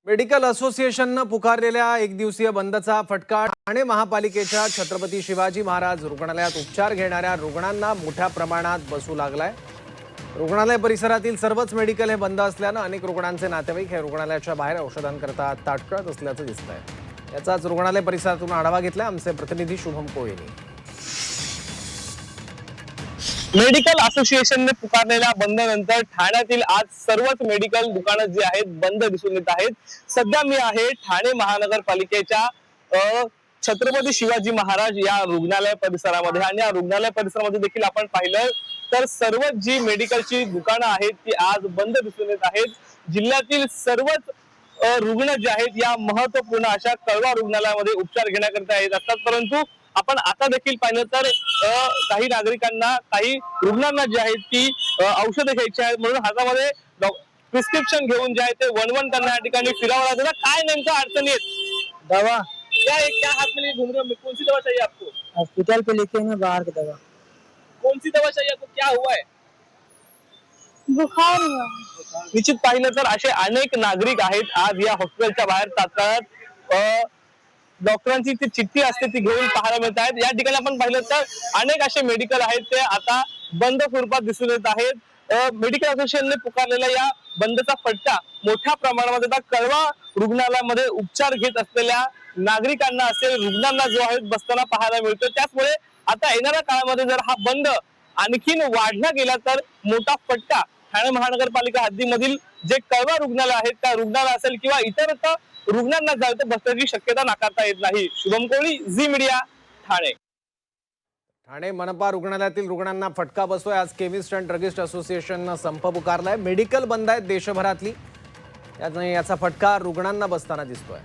Medical असोसिएशननं पुकारलेल्या एक दिवसीय बंदचा फटका ठाणे महापालिकेच्या छत्रपती शिवाजी महाराज रुग्णालयात उपचार घेणाऱ्या रुग्णांना मोठ्या प्रमाणात बसू लागलाय। रुग्णालय परिसरातील सर्वच मेडिकल हे बंद असल्यानं अनेक रुग्णांचे नातेवाईक हे रुग्णालयाच्या बाहेर औषधांकरता ताटकळत असल्याचं दिसतंय। याचाच रुग्णालय परिसरातून आढावा घेतला आमचे प्रतिनिधी शुभम कोळीने। मेडिकल असोसिएशनने पुकारलेल्या बंदनंतर ठाण्यातील आज सर्वच मेडिकल दुकानं जी आहेत बंद दिसून येत आहेत। सध्या मी आहे ठाणे महानगरपालिकेच्या छत्रपती शिवाजी महाराज या रुग्णालय परिसरामध्ये आणि या रुग्णालय परिसरामध्ये देखील आपण पाहिलं तर सर्वच जी मेडिकलची दुकानं आहेत ती आज बंद दिसून येत आहेत। जिल्ह्यातील सर्वच रुग्ण जे आहेत या महत्त्वपूर्ण अशा कळवा रुग्णालयामध्ये उपचार घेण्याकरिता येत असतात, परंतु आपण आता देखील पाहिलं तर काही नागरिकांना काही रुग्णांना जे आहेत ती औषधं घ्यायची आहेत म्हणून हातामध्ये प्रिस्क्रिप्शन घेऊन जे आहे ते वणवण त्यांना या ठिकाणी फिरावं लागतं। काय नेमकं अडचणी आहेत? दवा क्या हाथ में घूम रहे हो? कौन सी दवा चाहिए आपको? हॉस्पिटल पे लेके ना बाहर की दवा। कौन सी दवा चाहिए आपको? क्या हुआ है? बुखार हुआ। निश्चित पाहिलं तर असे अनेक नागरिक आहेत आज या हॉस्पिटलच्या बाहेर तात्काळ डॉक्टरांची ती चिठ्ठी असते ती घेऊन पाहायला मिळत आहेत। या ठिकाणी आपण पाहिलं तर अनेक असे मेडिकल आहेत ते आता बंद स्वरूपात दिसून येत आहेत। मेडिकल असोसिएशनने पुकारलेल्या या बंदचा फटका मोठ्या प्रमाणामध्ये कळवा रुग्णालयामध्ये उपचार घेत असलेल्या नागरिकांना असेल रुग्णांना जो आहे बसताना पाहायला मिळतो। त्याचमुळे आता येणाऱ्या काळामध्ये जर हा बंद आणखीन वाढला गेला तर मोठा फटका ठाणे महानगरपालिका हद्दीमधील जे कळवा रुग्णालय आहेत त्या रुग्णालय असेल किंवा इतर रुग्णांना जायचं बसण्याची शक्यता नाकारता येत नाही। शुभम कोळी, झी मीडिया, ठाणे। ठाणे मनपा रुग्णालयातील रुग्णांना फटका बसतोय। आज केमिस्ट अँड ड्रगिस्ट असोसिएशननं संप पुकारलाय। मेडिकल बंद आहेत देशभरातली, याचा फटका रुग्णांना बसताना दिसतोय।